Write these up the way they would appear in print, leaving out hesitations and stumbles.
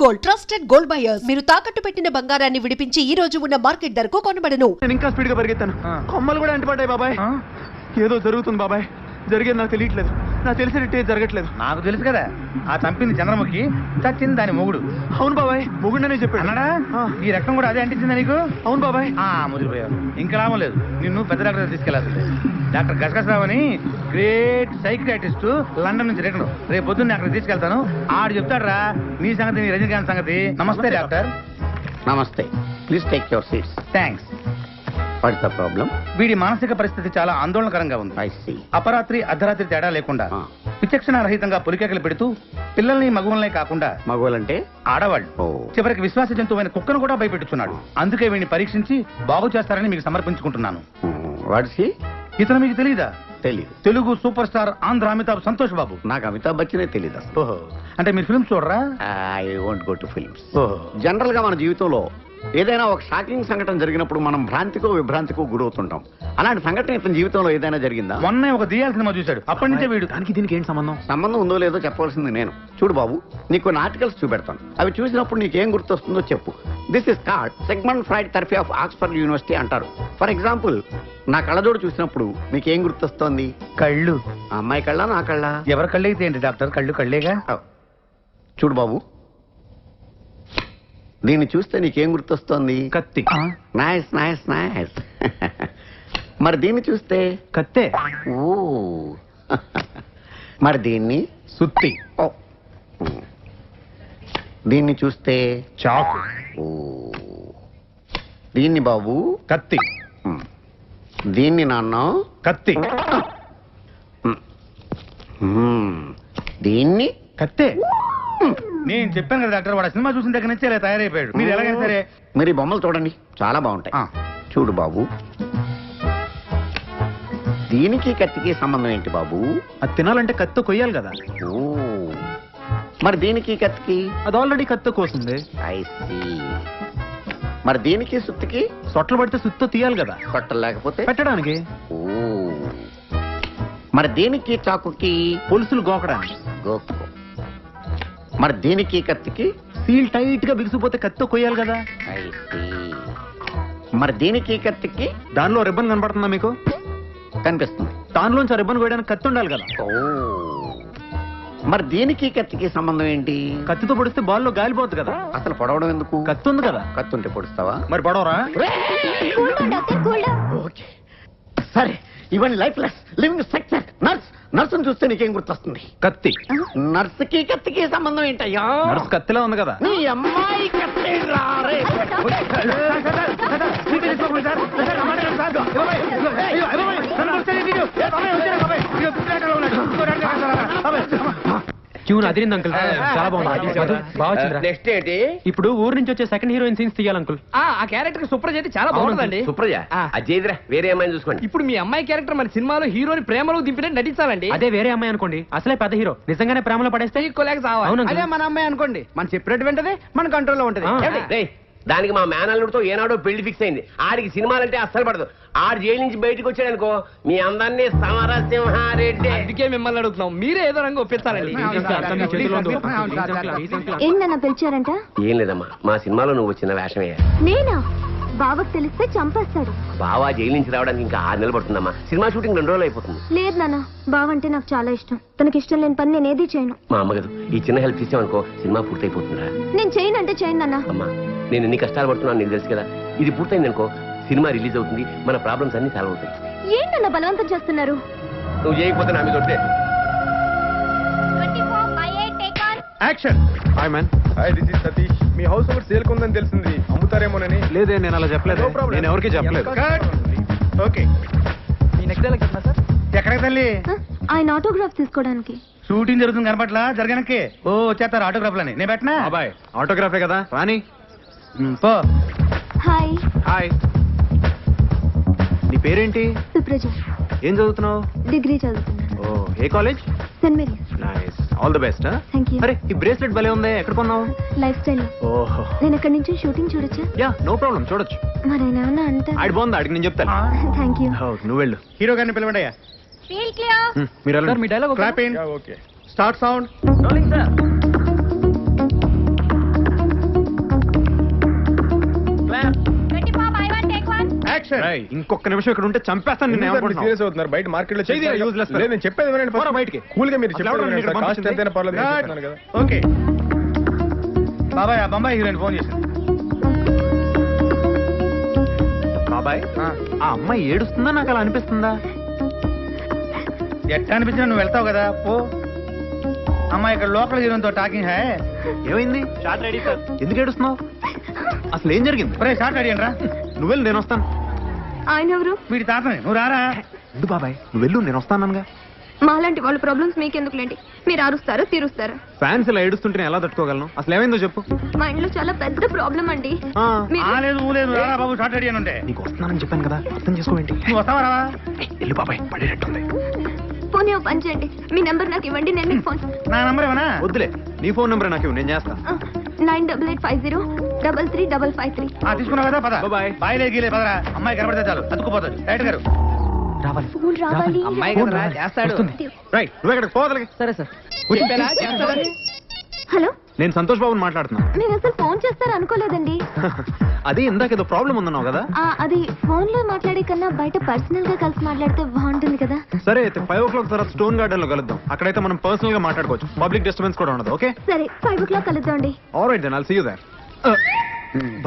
Gold, trusted gold buyers. మీరు తాకట్టు పెట్టిన బంగారాన్ని విడిపించి ఈ రోజు ఉన్న మార్కెట్ ధరకు కొనబడను. నేను ఇంకా స్పీడ్ గా పరిగెత్తాను. కొమ్మలు కూడా అంటుపడ్డాయి బాబాయ్. ఏదో జరుగుతుంది బాబాయ్. జరిగేది నాకు తెలియట్లేదు. నాకు తెలిసేటట్టే జరగట్లేదు. నాకు తెలుసు కదా, ఆ చంపింది చంద్రముఖి, చచ్చింది దాని మొగుడు. అవును బాబాయ్, మొగుడనే చెప్పాడు. అన్నాడా? ఈ రక్తం కూడా అదే అంటించిందా నీకు? అవును బాబాయ్. ముదిరిపోయావు. ఇంకా లాభం లేదు, నిన్ను పెద్ద డాక్టర్ తీసుకెళ్లాల్సిందే. డాక్టర్ గసగసరావు అని గ్రేట్ సైకియాట్రిస్ట్, లండన్ నుంచి రిటర్న్. రేపు పొద్దున్న అక్కడికి తీసుకెళ్తాను. ఆడు చెప్తాడు నీ సంగతి, నీ రజనీకాంత్ సంగతి. నమస్తే డాక్టర్. నమస్తే, please take your seats. Thanks. What is the problem? వీడి మానసిక పరిస్థితి చాలా ఆందోళనకరంగా ఉంది. I see. అపరాత్రి అర్ధరాత్రి తేడా లేకుండా విచక్షణ రహితంగా పులికేకలు పెడుతూ పిల్లల్ని మగవులనే కాకుండా మగవాళ్ళంటే ఆడవాళ్ళు, చివరికి విశ్వాస జంతువైన కుక్కను కూడా భయపెట్టుచున్నాడు. అందుకే వీడిని పరీక్షించి బాగు చేస్తారని మీకు సమర్పించుకుంటున్నాను. What is he? ఇతను మీకు తెలీదా? తెలీదు. Telugu super star Andhra Amitabh Santosh Babu. నాకు అమితాబ్ బచ్చనే తెలీదు. ఓహో, అంటే మీరు ఫిల్మ్స్ చూడరా? I won't go to films. ఓహో. జనరల్ గా మన జీవితంలో ఏదైనా ఒక షాకింగ్ సంఘటన జరిగినప్పుడు మనం భ్రాంతికో విభ్రాంతికో గురవుతుంటాం. అలాంటి సంఘటన ఇతని జీవితంలో ఏదైనా జరిగిందా? మొన్న ఒక దియాల సినిమా చూశాడు. అప్పటి నుంచే వీడు. దానికి దీనికి ఏంటి సంబంధం? సంబంధం ఉందో లేదో చెప్పవలసింది నేను. చూడు బాబు, నీకు కొన్ని ఆర్టికల్స్ చూపెడతాను. అవి చూసినప్పుడు నీకేం గుర్తొస్తుందో చెప్పు. This is called segment fried therapy of Oxford university అంటారు. ఫర్ ఎగ్జాంపుల్, నా కళ్ళజోడు చూసినప్పుడు నీకేం గుర్తొస్తోంది? కళ్ళు. ఆ అమ్మాయి కళ్ళ, నా కళ్ళ? ఎవరి కళ్ళు అయితే ఏంటి డాక్టర్, కళ్ళు కళ్ళేగా. చూడు బాబు, దీన్ని చూస్తే నీకేం గుర్తొస్తోంది? కత్తి. Nice nice nice. మరి దీన్ని చూస్తే? కత్తే. ఓ. మరి దీన్ని? సుత్తి. ఓ. దీన్ని చూస్తే? చాకు. ఓ. దీన్ని బాబు? కత్తి. దీన్ని నాన్న? కత్తి. దీన్ని? కత్తే. నేను చెప్పాను కదా డాక్టర్, వాడు సినిమా చూసిన దగ్గర నుంచి ఇలా తయారైపోయాడు. మీరు ఎలాగైనా సరే మీరు ఈ బొమ్మలు చూడండి, చాలా బాగుంటాయి. చూడు బాబు, దీనికి కత్తికి సంబంధం ఏంటి బాబు? అది తినాలంటే కత్తి కొయ్యాలి కదా. ఓ. మరి దీనికి కత్తికి? అది ఆల్రెడీ కత్తి కోసింది. I see. మరి దీనికి సుత్తికి? సొట్టలు పడితే సుత్తో తీయాలి కదా. సొట్టలు లేకపోతే పెట్టడానికి. ఓ. మరి దీనికి చాకుకి? పులుసులు గోకడానికి. గోకు. మరి దీనికి కత్తికి? సీల్ టైట్ గా బిగిసిపోతే కత్తి కొయ్యాలి కదా. I see. మరి దీనికి కత్తికి? దానిలో రిబ్బన్ కనపడుతుందా మీకు? కనిపిస్తుంది. దానిలోంచి ఆ రిబ్బన్ కొయ్యడానికి కత్తి ఉండాలి కదా. ఓ. మరి దీనికి కత్తికి సంబంధం ఏంటి? కత్తితో పొడిస్తే బాల్లో గాలిపోతుంది కదా. అసలు పొడవడం ఎందుకు? కత్తి ఉంది కదా. కత్తి ఉంటే పొడుస్తావా? మరి పొడవరా? ఓకే, సరే. ఇవన్నీ life less living structure. Nurse. నర్సును చూస్తే నీకేం గుర్తొస్తుంది? కత్తి. నర్సుకి కత్తికి సంబంధం ఏంటయ్యా? నర్సు కత్తిలా ఉంది కదా. నీ అమ్మాయి కత్తి రారే. ట్యూన్ అదిరింది అంకుల్, చాలా బాగుంది. నెక్స్ట్ ఏంటి? ఇప్పుడు ఊరు నుంచి వచ్చే సెకండ్ హీరోయిన్ సీన్స్ తీయాలి అంకుల్. ఆ క్యారెక్టర్ సుప్రజ అయితే చాలా బాగుంటుందండి. సుప్రజ అజయ్దిరా, వేరే అమ్మాయిని చూసుకోండి. ఇప్పుడు మీ అమ్మాయి క్యారెక్టర్ మన సినిమాలో హీరోని ప్రేమలో దింపినట్టు నటించాలండి. అదే వేరే అమ్మాయి అనుకోండి, అసలే పెద్ద హీరో, నిజంగానే ప్రేమలో పడేస్తే అదే మన అమ్మాయి అనుకోండి, మన చెప్పినట్టు వింటది, మన కంట్రోల్లో ఉంటది. దానికి మా మేనల్లుడితో ఏనాడో పెళ్లి ఫిక్స్ అయింది. ఆడికి సినిమాలంటే అస్సలు పడదు. ఆడు జైలు నుంచి బయటకు వచ్చాడనుకో, మీ అందరినీ సమరసింహారెడ్డి. అందుకే మిమ్మల్ని అడుగుతున్నాం, మీరే ఏదో రంగు ఒప్పించాలండి. ఏంటన్నా పిలిచారంట? ఏం లేదమ్మా, మా సినిమాలో నువ్వు వచ్చిన వేషమే. నేనా? బావకు తెలిస్తే చంపేస్తాడు. బావా జైలు నుంచి రావడానికి ఇంకా 6 నెలలు పడుతుందమ్మా. సినిమా షూటింగ్ 2 రోజులు అయిపోతుంది. లేదు నాన్న, బావంటే నాకు చాలా ఇష్టం. తనకి ఇష్టం లేని పని నేను ఏది చేయను. మా అమ్మగదు, ఈ చిన్న హెల్ప్ చేసామనుకో సినిమా పూర్తయిపోతుందా? నేను చేయను అంటే చేయను అన్న. అమ్మా, నేను ఎన్ని కష్టాలు పడుతున్నాను నీకు తెలుసు కదా. ఇది పూర్తయింది అనుకో, సినిమా రిలీజ్ అవుతుంది, మన ప్రాబ్లమ్స్ అన్ని సాల్వ్ అవుతాయి. ఏంటన్నా బలవంతం చేస్తున్నారు? నువ్వు చేయకపోతే నా మీద వద్దే. Action. Hi man. Hi, this is Satish. Me house ఒకటి సేల్ కొందని తెలిసింది, అమ్ముతారేమోనని. లేదే, నేను అలా చెప్పలేదు. నేను ఎవరికి చెప్పలేదు. ఓకే, ఎక్కడికి తల్లి? ఆయన ఆటోగ్రాఫ్ తీసుకోవడానికి. షూటింగ్ జరుగుతుంది కనపట్లా, జరగనక్కి. ఓ చేస్తారు ఆటోగ్రాఫ్లని, నేను పెట్టనా? బాబాయ్ ఆటోగ్రాఫే కదా, రాని. పో. హాయ్. హాయ్. నీ పేరేంటి? సుప్రజ. ఏం చదువుతున్నావు? డిగ్రీ చదువుతున్నాను. ఓ, ఏ college? Saint Mary's. Nice, all the best. Thank you. అరే, ఈ బ్రేస్లెట్ భలే ఉంది, ఎక్కడ కొన్నావు? Lifestyle. ఓహో. నేను అక్కడి నుంచి షూటింగ్ చూడొచ్చా? యా, నో ప్రాబ్లం, చూడొచ్చు. మరి ఆయన ఏమన్నా అంటే? ఆడి బాగుంది, ఆడికి నేను చెప్తాను. Thank you. నువ్వు వెళ్ళు. హీరో గారిని పిలవండి అయ్యా. మీరు వెళ్ళండి. మీ dialogue clap in. Okay. Start sound. Action. ఇంకొక నిమిషం ఇక్కడ ఉంటే చంపేస్తాను నిన్ను. సీరియస్ అవుతున్నారు బయట మార్కెట్ లో చేయి, useless. లేదు నేను చెప్పేది వినండి పోరా first. బయటికి. కూల్ గా మీరు అసలు ఎవరు చెప్పేది ఇక్కడ వినండి. కాస్ట్ పంపించింది? ఎంతైనా పర్లేదు నేను చెప్తున్నాను కదా. ఓకే బాబాయ్, ఆ బొంబాయి హీరోయిన్ ఫోన్ చేశాను. బాబాయ్ ఆ అమ్మాయి ఏడుస్తుందా నాకు అలా అనిపిస్తుందా? ఎట్లా అనిపించినా నువ్వు వెళ్తావు కదా, పో. అమ్మాయి ఇక్కడ లోకల్ హీరోయిన్ తో టాకింగ్ హై. ఏమైంది? Short ready sir. ఎందుకు ఏడుస్తున్నావు? అసలు ఏం జరిగింది? ఒరే షార్ట్ రెడీ అంటారా? నువ్వు వెళ్ళు, నేను వస్తాను. ఆయన ఎవరు? వీడి తాతని, నువ్వు రారా. ఎందుకు బాబాయ్, నువ్వు వెళ్ళు, నేను వస్తానగా. మాలాంటి వాళ్ళ ప్రాబ్లమ్స్ మీకెందుకులేండి, మీరు అరుస్తారా తీరుస్తారా? ఫ్యాన్స్ ఇలా ఏడుస్తుంటే నేను ఎలా తట్టుకోగలను? అసలు ఏమైందో చెప్పు. మా ఇంట్లో చాలా పెద్ద ప్రాబ్లం అండి. ఆ, మీరు- ఆ లేదు ఊ లేదు, రారా బాబు, షార్ట్ రెడీ అని ఉంటే. నీకు వస్తున్నానని చెప్పాను కదా, అర్థం చేసుకోవేంటి? నువ్వు వస్తావా రావా? వెళ్ళు బాబాయ్, పడేటట్టుంది. పోనీ ఓ పని చేయండి, మీ నెంబర్ నాకు ఇవ్వండి, నేను మీకు ఫోన్ నా నంబర్ ఏమన్నా? వద్దులే, నీ ఫోన్ నెంబర్ నాకు ఇవ్వు, నేను చేస్తా. 9850333353. తీసుకున్నావు కదా, పద. Bye-bye. బాయ్ లేదు గీలే, పదరా. అమ్మాయి కనబడితే చాలు, అతుక్కుపోతుంది. రైట్ గారు రావాలి ఫోన్ రావాలి. రైట్, నువ్వు ఎక్కడికి పోవదలకి. సరే సార్. హలో, నేను సంతోష్ బాబుని మాట్లాడుతున్నాను. మీరు అసలు ఫోన్ చేస్తారు అనుకోలేదండి. అది ఇందాక ఏదో ప్రాబ్లం ఉందన్నావు కదా. అది ఫోన్ లో మాట్లాడే కన్నా బయట పర్సనల్ గా కలిసి మాట్లాడితే బాగుంటుంది కదా. సరే అయితే 5 o'clock తర్వాత స్టోన్ గార్డెన్ లో కలుద్దాం. అక్కడైతే మనం పర్సనల్ గా మాట్లాడుకోవచ్చు, పబ్లిక్ డిస్టర్బెన్స్ కూడా ఉండదు. ఓకే సరే 5 o'clock కలుద్దాండి. Alright then I'll see you there.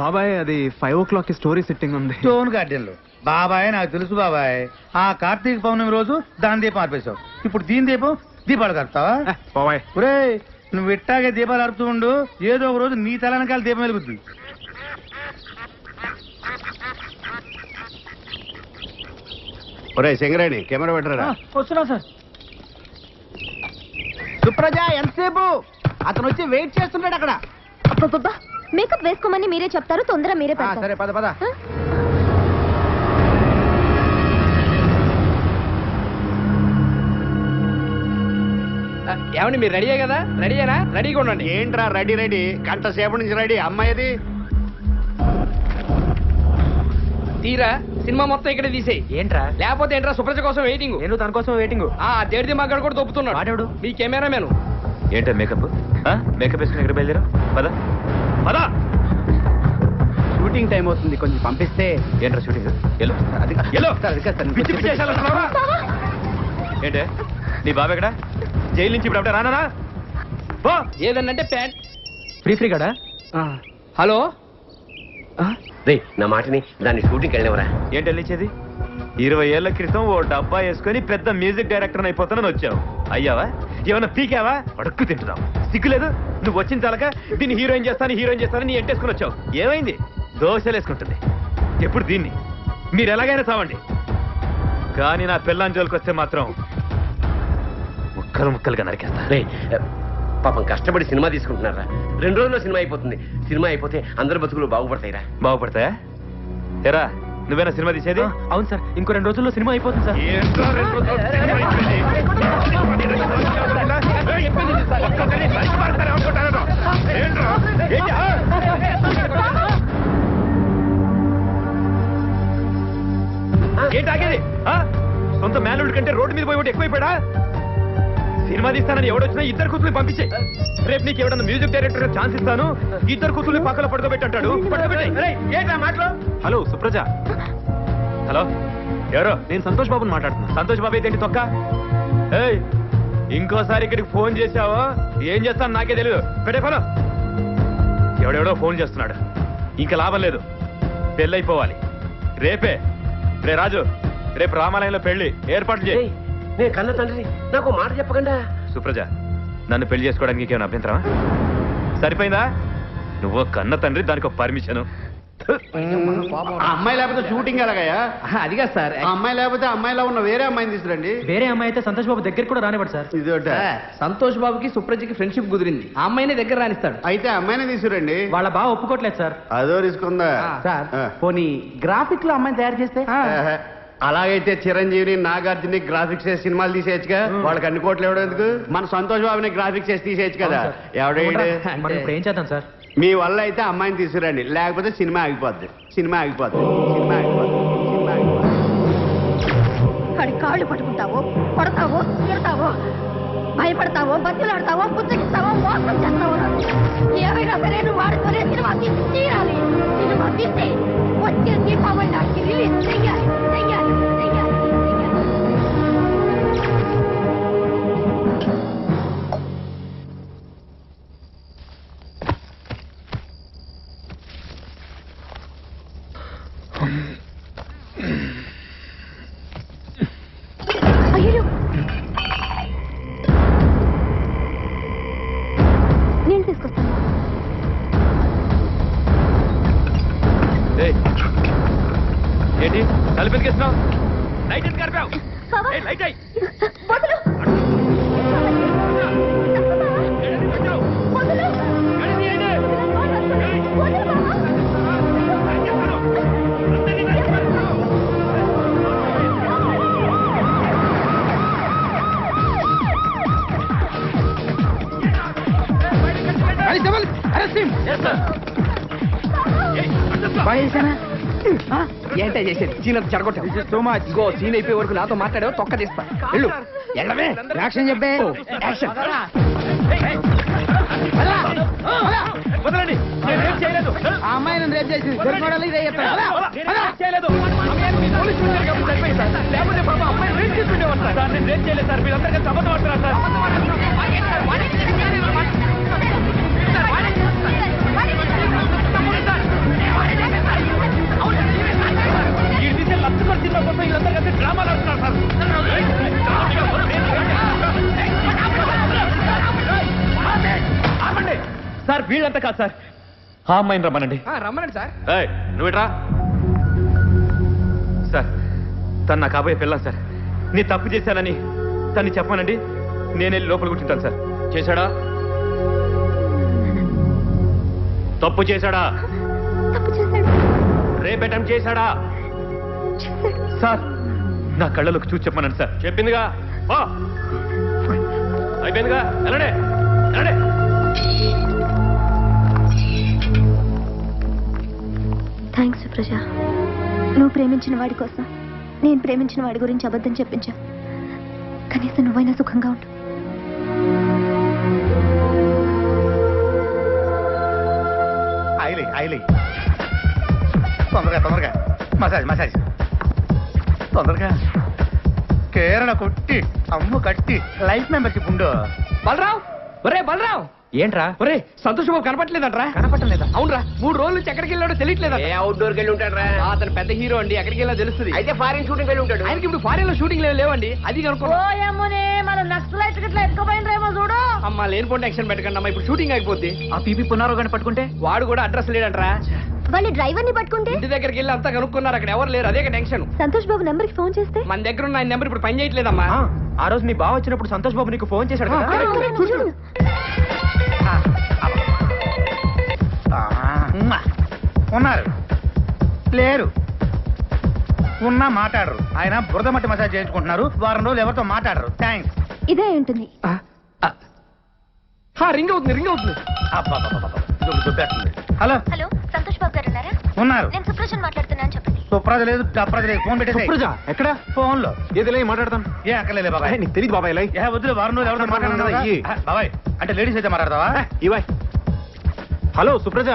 బాబాయ్ అది 5 o'clock కి స్టోరీ సెట్టింగ్ ఉంది. స్టోన్ గార్డెన్ లో. బాబాయ్ నాకు తెలుసు బాబాయ్, ఆ కార్తీక పౌర్ణమి రోజు దాని దీపం ఆర్పేశావు, ఇప్పుడు దీని దీపం దీపాలు కడతావా? బాబాయ్ ఒరే నువ్వు ఇట్టాగే దీపాలు ఆడుతూ ఉండు, ఏదో ఒక రోజు నీ తలనకాల దీపం వెలుగుద్ది. ఒరే సింగరేణి కెమెరా పెట్టరా. వస్తున్నా సార్. సుప్రజ ఎంతసేపు? అతను వచ్చి వెయిట్ చేస్తున్నాడు అక్కడ. అబ్బబ్బబ్బా, మేకప్ వేసుకోమని మీరే చెప్తారు, తొందర మీరే పెడతారు. సరే పద పద. ఆ? ఏమండి మీరు రెడీయే కదా? రెడీయేనా? రెడీగా ఉండండి. ఏంట్రా రెడీ రెడీ, గంట సేపటి నుంచి రెడీ. అమ్మాయిది తీరా సినిమా మొత్తం ఇక్కడే తీసేయి. ఏంట్రా? లేకపోతే ఏంట్రా సుప్రజ కోసం వెయిటింగ్. నేను తన కోసం వెయిటింగ్. దేడిది మగ్గాడు కూడా దొప్పుతున్నాడు. వాడెవడు? మీ కెమెరామెన్. ఏంటో మేకప్ మేకప్ వేసుకుని ఎక్కడ బయలుదేరా? పద పద. షూటింగ్ టైం అవుతుంది, కొంచెం పంపిస్తే. ఏంట్రా షూటింగ్? ఎల్లో పిచ్చి పిచ్చి వేషాలు వేస్తున్నావా? ఏంటే నీ బాబు ఎక్కడ? జైలు నుంచి ఇప్పుడు అప్పుడే రానా? ఏదన్నంటే ప్యాంట్ ఫ్రీ ఫ్రీ కదా? హలో రే నా మాటని దాన్ని షూటింగ్ వెళ్ళినవరా? ఏంటి వెళ్ళించేది? 20 ఏళ్ల క్రితం ఓ డబ్బా వేసుకొని పెద్ద మ్యూజిక్ డైరెక్టర్ అయిపోతానని వచ్చావు. అయ్యావా? ఏమన్నా పీకావా? అడుక్కు తింటున్నావు. సిగ్గులేదు? నువ్వు వచ్చిన చాలక దీన్ని హీరోయిన్ చేస్తాను నీ ఎంటేసుకుని వచ్చావు. ఏమైంది? దోశలు వేసుకుంటుంది. ఎప్పుడు దీన్ని మీరు ఎలాగైనా చావండి, కానీ నా పిల్లని జోలికి వస్తే మాత్రం ముక్కలు ముక్కలుగా నరికేస్తా. రే పాపం కష్టపడి సినిమా తీసుకుంటున్నారా? 2 రోజుల్లో సినిమా అయిపోతుంది. సినిమా అయిపోతే అందరి బతుకులు బాగుపడతాయిరా. బాగుపడతాయా? ఎరా నువ్వేనా సినిమా తీసేది? అవును సార్, ఇంకో 2 రోజుల్లో సినిమా అయిపోతుంది సార్. ఏంటి ఆగేది? సొంత మేనల్డ్ కంటే రోడ్డు మీద పోయి ఎక్కువైపోయాడా? సినిమా తీస్తానని ఎవడొచ్చినా 2 కూతుర్ని పంపించాయి. రేపు నీకు ఎవడన్నా మ్యూజిక్ డైరెక్టర్ ఛాన్స్ ఇస్తాను, 2 కూతుర్ని పక్కన పడుకోబెట్టి అంటాడు. హలో సుప్రజ. హలో ఎవరో? నేను సంతోష్ బాబుని మాట్లాడుతున్నా. సంతోష్ బాబు అయితే తొక్క. ఏయ్ ఇంకోసారి ఇక్కడికి ఫోన్ చేశావో ఏం చేస్తాను నాకే తెలియదు. పెట్టే ఫోన్. ఎవడెవడో ఫోన్ చేస్తున్నాడు. ఇంకా లాభం లేదు, పెళ్ళైపోవాలి రేపే. రే రాజు, రేపు రామాలయంలో పెళ్లి ఏర్పాట్లు చేయి. నేను కన్న తండ్రి, నాకు మాట చెప్పకుండా. సుప్రజ, నన్ను పెళ్లి చేసుకోవడానికి ఏమైనా అభ్యంతరమా? సరిపోయిందా? నువ్వు కన్న తండ్రి, దానికి పర్మిషన్. అమ్మాయి లేకపోతే షూటింగ్ ఎలాగయ్యా? అదిగా సార్, ఆ అమ్మాయి లేకపోతే అమ్మాయిలో ఉన్న వేరే అమ్మాయిని తీసుకురండి. వేరే అమ్మాయి అయితే సంతోష్ బాబు దగ్గర కూడా రానివ్వడు సార్. ఇదోట. సంతోష్ బాబుకి సుప్రజకి ఫ్రెండ్షిప్ కుదిరింది. ఆ అమ్మాయిని దగ్గర రానిస్తాడు. అయితే అమ్మాయిని తీసుకురండి. వాళ్ళ బావ ఒప్పుకోవట్లేదు సార్. అదో రిస్క్ ఉందా? సార్ ఆ. పోనీ గ్రాఫిక్ లో అమ్మాయిని తయారు చేస్తే? ఆహా. అలాగైతే చిరంజీవిని నాగార్జుని గ్రాఫిక్స్ వేసి సినిమాలు తీసేయచ్చుగా. వాళ్ళకి అన్ని కోట్లు ఎవడం ఎందుకు? మన సంతోష్ బాబుని గ్రాఫిక్స్ వేసి తీసేయచ్చు కదా. ఎవడైతే మనం ఇప్పుడు ఏం చేద్దాం సార్? మీ వల్ల అయితే అమ్మాయిని తీసుకురండి, లేకపోతే సినిమా ఆగిపోద్ది. సినిమా ఆగిపోద్ది. సినిమా ఆగిపోద్ది. సినిమా ఆగిపోద్ది. వాడి కాళ్ళు పట్టుకుంటావో, కొడతావో, తిడతావో, భయపడతావో, బతులాడతావో, పుచ్చగిస్తావో, మోసం చేస్తావో, ఏమైనా సరే నువ్వు వాడితోనే సినిమా తీసి తీరాలి. సినిమా తీసి వచ్చే దీపావళి నాటికి రిలీజ్ చేయి. ఏంటి తలుపు ఎందుకేస్తున్నావు? లైట్ ఎందుకు ఆర్పావు? ఏయ్, లైట్ అయ్యి ఏంటే చేసేది సీన్ అంతా చెడగొట్టావు. సో మచ్ గో సీన్ అయిపోయే వరకు నాతో మాట్లాడావు తొక్క తీస్తా. వెళ్ళు వెళ్ళవే యాక్షన్ చెప్పే యాక్షన్. వదలండి, నేను రేప్ చేయలేదు. ఆ అమ్మాయి నన్ను రేప్ చేసింది సరిపడాలి ఇదే చెప్తాను. నేను రేప్ చేయలేదు. అమ్మాయిని పోలీసు స్టేషన్కి కాబట్టి సరిపోయింది సార్. లేకపోతే పాప అమ్మాయిని రేప్ చేసుకునేవాడు సార్. సార్, నేను రేప్ చేయలేదు సార్. మీరందరూ కలిసి అబద్ధం ఆడుతున్నారు సార్. ఈ తీసే లక్షల సినిమా కోసం వీళ్ళందరూ కలిసి డ్రామాలు ఆడుతున్నారు సార్. ఆపండి సార్, వీళ్ళంతా కాదు సార్. ఆ అమ్మాయిని రమ్మనండి. రమ్మనండి సార్. ఏయ్, నువ్వేట్రా సార్? తను నా కాబోయే పిల్లని సార్. నీ తప్పు చేశానని తన్ని చెప్పానండి. నేనే లోపల కూర్చుంటాను సార్. చేశాడా? తప్పు చేశాడా? తప్పు చేశాడు. రేప్ అటెంప్ట్ చేశాడా? సార్, నా కళ్ళలోకి చూసి చెప్పమనండి సార్. చెప్పిందిగా, వా అయిపోయిందిగా, వెళ్ళండి వెళ్ళండి. థ్యాంక్స్ సుప్రజ. నువ్వు ప్రేమించిన వాడి కోసం నేను ప్రేమించిన వాడి గురించి అబద్ధం చెప్పించా. కనీసం నువ్వైనా సుఖంగా ఉండు. తొందరగా తొందరగా మసాజ్ మసాజ్ తొందరగా. కేరళ కొట్టి అమ్ము కట్టి లైఫ్ మెంబర్షిప్ ఉండు. బలరావు, ఒరే బలరావు. ఏంట్రా? ఒరే సంతోష్ బాబు కనపట్లేదంట్రా? కనపట్టలేదా? అవునరా, 3 రోజుల నుంచి ఎక్కడికి వెళ్ళాడో తెలియట్లేదా? అవుట్డోర్ వెళ్ళి ఉంటాడు. అతను పెద్ద హీరో అండి, ఎక్కడికి వెళ్ళా తెలుస్తుంది. అయితే ఫారిన్ షూటింగ్ వెళ్ళి ఉంటాడు. ఆయనకి ఇప్పుడు ఫారిన్ లో షూటింగ్ లేవండి. అది కనుక్కో. అమ్మా లేనిపోండి యాక్షన్ పెట్టకండి అమ్మా, ఇప్పుడు షూటింగ్ అయిపోద్ది. ఆ పీపీ పునరాగని పట్టుకుంటే వాడు కూడా అడ్రస్ లేడంట్రా. వాళ్ళు డ్రైవర్ ని పట్టుకుంటే ఇంటి దగ్గరికి వెళ్ళి అంతా కనుక్కున్నారు, అక్కడ ఎవరు లేరు. అదే టెన్షన్. సంతోష్ బాబు నెంబర్ కి ఫోన్ చేస్తే మన దగ్గర ఉన్న ఆయన నెంబర్ ఇప్పుడు పని చేయట్లేదమ్మా. ఆ రోజు మీ బావ వచ్చినప్పుడు సంతోష్ బాబు నీకు ఫోన్ చేశాడు కదా? చూడు. ఉన్నారు లేరు, ఉన్నా మాట్లాడరు. ఆయన బురద మట్టి మసాజ్ చేయించుకుంటున్నారు. వారం రోజులు ఎవరితో మాట్లాడరు. థ్యాంక్స్. ఇదే ఉంటుంది. రింగ్ అవుతుంది, రింగ్ అవుతుంది. హలో హలో, సంతోష్ బాబు గారు ఉన్నారా? ఉన్నారు. నేను సుప్రజన్ మాట్లాడుతున్నాను, చెప్పండి. సుప్రజ లేదు, డప్రజ లేదు. ఫోన్ పెట్టేసి. ఎక్కడ? ఫోన్ లో. ఏది మాట్లాడతాం. ఏ అక్కర్లేదు బాబాయ్. నీకు తెలియదు బాబాయ్. వద్దు, వారం రోజులు ఎవరితో మాట్లాడదు బాబాయ్. అంటే లేడీస్ అయితే మాట్లాడతావా? ఇవాయ్. Hello Supraja,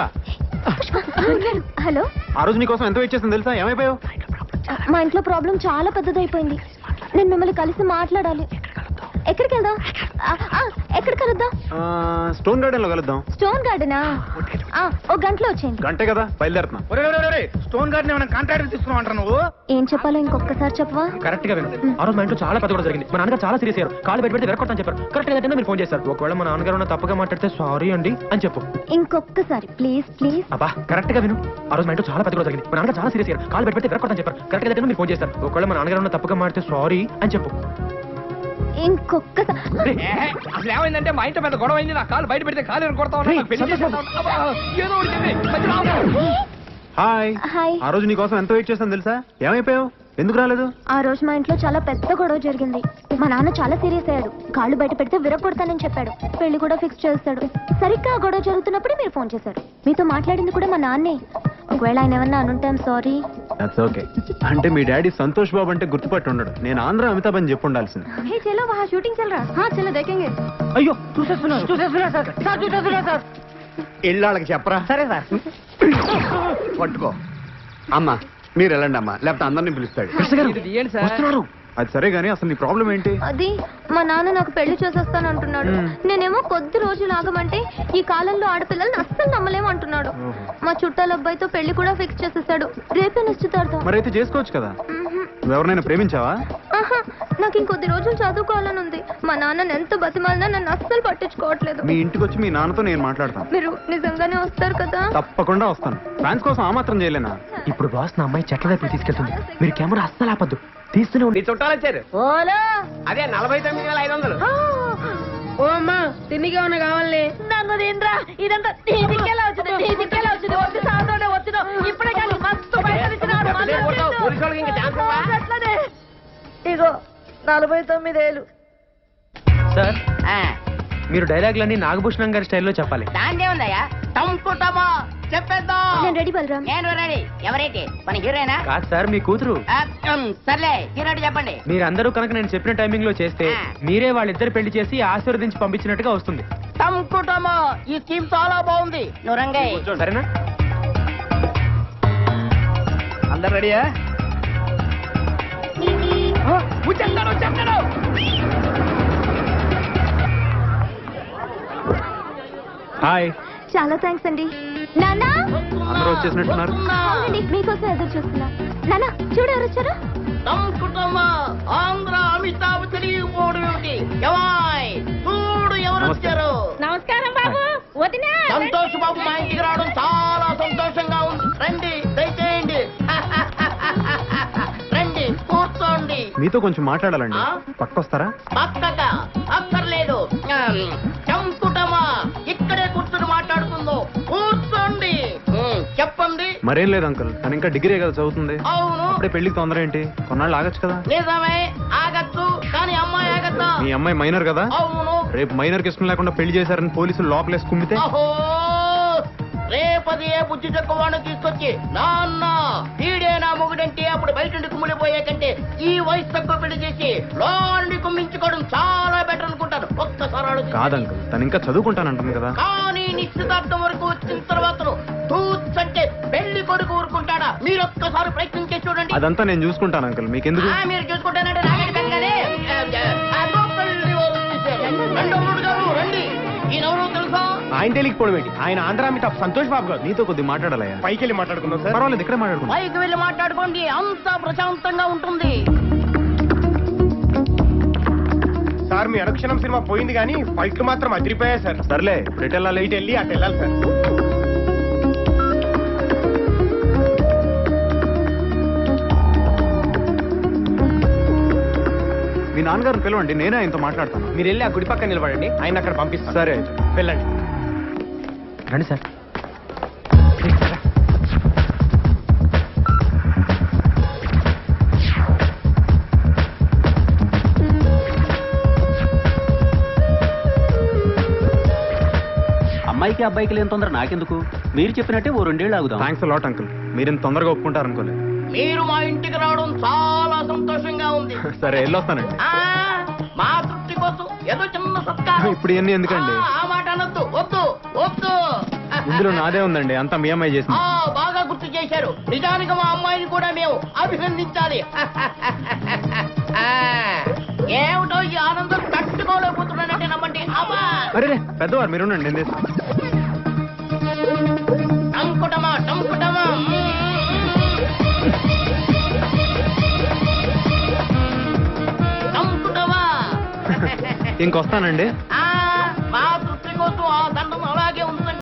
hello. ఆ రోజు నీకోసం ఎంత వెయిట్ చేసింది తెలుసా? ఏమైపోయావు? మా ఇంట్లో ప్రాబ్లం చాలా పెద్దదైపోయింది. నేను మిమ్మల్ని కలిసి మాట్లాడాలి. ఎక్కడికి వెళ్దాం? ఎక్కడ కలుద్దాం? స్టోన్ గార్డెన్ లో కలుద్దాం. స్టోన్ గార్డెనా? ఒక గంటలో వచ్చేయండి. గంటే కదా, బయలుదేరుతున్నా. స్టోన్ గార్డెన్ ఏమైనా కాంట్రాక్ట్ తీసుకున్నావు అంటారు నువ్వు? ఏం చెప్పాలో ఇంకొకసారి చెప్పవా? కరెక్ట్ గా విను. ఆ రోజు మా ఇంట్లో చాలా పెద్ద కూడా జరిగింది. మా నాన్నగారు చాలా సీరియస్ అయ్యారు. కాలు పెట్టి వెరకొడతాను చెప్పారు. కరెక్ట్ గా మీరు ఫోన్ చేశారు. ఒకవేళ మా నాన్నగారు ఉన్న తప్పుగా మాట్లాడితే సారీ అండి అని చెప్పు. ఇంకొకసారి ప్లీజ్ ప్లీజ్. అబ్బా కరెక్ట్ గా విను. ఆ రోజు మా ఇంట్లో చాలా పెద్ద కూడా జరిగింది. మా నాన్నగారు చాలా సీరియస్ అయ్యారు. కాలు పెట్టి వెరకొడతాను చెప్పారు. కరెక్ట్ గా మీరు ఫోన్ చేశారు. ఒకవేళ మా నాన్నగారు ఉన్న తప్పుగా మాట్లాడితే సారీ అని చెప్పు. ఇంకొకసారి. అసలు ఏమైందంటే మా ఇంట్లో పెద్ద గొడవ అయింది. నా కాలు బయట పెడితే కాలు కొడతా ఉన్నా. ఏదో ఒకటి చెప్పి. హాయ్. హాయ్. ఆ రోజు నీకోసం ఎంత వెయిట్ చేస్తాను తెలుసా? ఏమైపోయావు? ఎందుకు రాలేదు? ఆ రోజు మా ఇంట్లో చాలా పెద్ద గొడవ జరిగింది. మా నాన్న చాలా సీరియస్ అయ్యాడు. కాళ్ళు బయట పెడితే విరగొడతానని చెప్పాడు. పెళ్లి కూడా ఫిక్స్ చేస్తాడు. సరిగ్గా ఆ గొడవ జరుగుతున్నప్పుడే మీరు ఫోన్ చేశారు. మీతో మాట్లాడింది కూడా మా నాన్నే. ఒకవేళ ఆయన ఏమన్నా అనుంటే సారీ. That's okay. అంటే మీ డాడీ సంతోష్ బాబు అంటే గుర్తుపట్టి ఉండడు. నేను ఆంధ్ర అమితాబ్ అని చెప్పి ఉండాల్సింది. హే చలో వహా షూటింగ్ చల్ రहा. हाँ चलो देखेंगे. అయ్యో చూసేస్తున్నా సార్. ఇళ్ళకి చెప్పరా? సరే సార్. పట్టుకో అమ్మా, మీరు వెళ్ళండి అమ్మా, లేకపోతే అందరినీ పిలుస్తాడు. ఏంటి సార్? అది సరే గానీ అసలు నీ ప్రాబ్లం ఏంటి? అది మా నాన్న నాకు పెళ్లి చేసేస్తాను అంటున్నాడు. నేనేమో కొద్ది రోజులు ఆగమంటే ఈ కాలంలో ఆడపిల్లల్ని అస్సలు నమ్మలేము అంటున్నాడు. మా చుట్టాల అబ్బాయితో పెళ్లి కూడా ఫిక్స్ చేసేసాడు. రేపే నిశ్చితార్థం. మరైతే చేసుకోవచ్చు కదా. నువ్వెవరినైనా ప్రేమించావా? ఆహా, నాకు ఇంకొద్ది రోజులు చదువుకోవాలని ఉంది. మా నాన్న ఎంత బతిమాలినా నన్ను అస్సలు పట్టించుకోవట్లేదు. మీ ఇంటికి వచ్చి మీ నాన్నతో నేను మాట్లాడతాను. మీరు నిజంగానే వస్తారు కదా? తప్పకుండా వస్తాను. ఫ్యాన్స్ కోసం ఆ మాత్రం చేయలేనా? ఇప్పుడు బాస్ నా అమ్మాయి చెట్ల వైపు తీసుకెళ్తుంది. మీరు కెమెరా అస్సలు ఆపద్దు, తీస్తూనే నీ చుట్టాలు వచ్చారు. ఓలా అదే 49,500. ఓ అమ్మా తిండికి ఏమన్నా కావాలి? నన్ను తినరా, ఇదంతా నీదికెలా వచ్చింది, నీదికెలా వచ్చింది. వచ్చి సాతోనే వచ్చిన ఇప్పుడే కానీ మస్తు పైసలు ఇచ్చినాడు. అదే కొడతావు, పోలీసు వాళ్ళకి ఇంకా ఛాన్స్ ఇవ్వవా? అట్లనే ఇగో 49 ఏళ్ళు. సార్ మీరు డైలాగులన్నీ నాగభూషణం గారి స్టైల్లో చెప్పాలి. దాందే ఉందయ్యా తమ్ముకుంటామా చెప్పేద్దాం. నేను రెడీ బలరామ్. నేను రెడీ. ఎవరైతే మన హీరోయినా? కాదు సార్, మీ కూతురు. సర్లే హీరో చెప్పండి. మీరందరూ కనుక నేను చెప్పిన టైమింగ్ లో చేస్తే మీరే వాళ్ళిద్దరు పెళ్లి చేసి ఆశీర్వదించి పంపించినట్టుగా వస్తుంది. తమ్ముకుంటామా ఈ స్కీమ్ చాలా బాగుంది. నువ్వు రంగయ్య. సరేనా? అందరు రెడీయా? హాయ్. చాలా థ్యాంక్స్ అండి. నాన్న అందరూ వచ్చేసినట్టున్నారు. అవునండి, మీకోసం ఎదురు చూస్తున్నా. నాన్న చూడు ఎవరు వచ్చారు. తమ్ముకుంటామా ఆంధ్ర అమితాబ్ తెలియపోవడం ఏమిటి? ఎవాయ్ చూడు ఎవరు వచ్చారు. నమస్కారం బాబు. వదినా సంతోష్ బాబు మా ఇంటికి రావడం చాలా సంతోషంగా ఉంది. రండి దయచేయండి. రండి కూర్చోండి. మీతో కొంచెం మాట్లాడాలండి. ఆ? పక్కొస్తారా? పక్కక అక్కర్లేదు. చంపుటమా ఇక్కడే కూర్చొని మాట్లాడుకుందో. కూర్చోండి. చెప్పండి. మరేం లేదు అంకుల్, తను ఇంకా డిగ్రీ కదా చదువుతుంది. అవును అప్పుడే పెళ్లికి తొందర ఏంటి? కొన్నాళ్ళు ఆగచ్చు కదా. నిజమే ఆగచ్చు, కానీ అమ్మాయి ఆగచ్చా? మీ అమ్మాయి మైనర్ కదా. అవును. రేపు మైనర్ కి ఇష్టం లేకుండా పెళ్లి చేశారని పోలీసులు లోపలేసి కుమ్మితే? అహో రేపది ఏ బుద్ధి తక్కువ వాడిని తీసుకొచ్చి నాన్న వీడే నా మొగుడంటే అప్పుడు బయట నుండి కుమ్మిడిపోయే కంటే ఈ వయసు తక్కువ పెళ్లి చేసి లోని కుమ్మించుకోవడం చాలా బెటర్ అనుకుంటాను. ఒక్కసారి ఆలోచించండి. కాదు అంకుల్, తను ఇంకా చదువుకుంటానంటుంది కదా. కానీ నిశ్చితార్థం వరకు వచ్చిన తర్వాత అంటే పెళ్లి కొడుకు ఊరుకుంటాడా? మీరు ఒక్కసారి ప్రయత్నం చేసి చూడండి. అదంతా నేను చూసుకుంటాను అంకుల్, మీకెందుకు? మీరు చూసుకుంటానంటే నాగడి పెద్దగానే అదో పెళ్లి వాళ్ళు వచ్చేసారు. రెండో మూడు గారు రండి. ఈయనెవరో తెలుసా? ఆయన తెలియకపోవడం ఏంటి? ఆయన ఆంధ్ర అమితాబ్ సంతోష్ బాబు గారు. నీతో కొద్దిగా మాట్లాడాలయ్యా. పైకి వెళ్ళి మాట్లాడుకుందాం సార్. పర్వాలేదు, ఇక్కడే మాట్లాడుకుందాం. పైకి వెళ్ళి మాట్లాడుకోండి, అంతా ప్రశాంతంగా ఉంటుంది. సార్ మీ అనుక్షణం సినిమా పోయింది కానీ ఫైట్లు మాత్రం అదిరిపోయాయి సార్. సర్లే, ఇటు వెళ్ళాలి. ఇటు వెళ్ళి అటు వెళ్ళాలి సార్. మీ నాన్నగారిని పిలవండి, నేనే ఆయనతో మాట్లాడతాను. మీరు వెళ్ళి ఆ గుడి పక్కన నిలబడండి, ఆయన అక్కడ పంపిస్తారు. సరే అయితే. వెళ్ళండి. రండి సార్. అమ్మాయికి అబ్బాయికి లేని తొందర నాకెందుకు? మీరు చెప్పినట్టే ఓ 2 ఏళ్ళు ఆగుదాం. థ్యాంక్స్ లాట్ అంకుల్, మీరు ఇంత తొందరగా ఒప్పుకుంటారనుకోలేదు. మీరు మా ఇంటికి రావడం చాలా సంతోషంగా ఉంది. సరే వెళ్ళొస్తానండి. మా తృప్తి కోసం ఏదో చిన్న సత్కారం. ఇప్పుడు ఇవన్నీ ఎందుకండి? ఆ మాట అనొద్దు. వద్దు వద్దు. ఇందులో నాదే ఉందండి, అంతా మీ అమ్మాయి చేసింది. బాగా గుర్తు చేశారు. నిజానికి మా అమ్మాయిని కూడా మేము అభినందించాలి. ఏమిటో ఈ ఆనందం తట్టుకోలేకపోతున్నానంటే నమ్మండి. అమ్మా అరే పెద్దవారు మీరుండండి, నేను చేస్తాను. టంకుటమా టంకుటమా. టంకుటమా. ఇంకొస్తానండి. మా తృప్తి కోసం ఆ దండ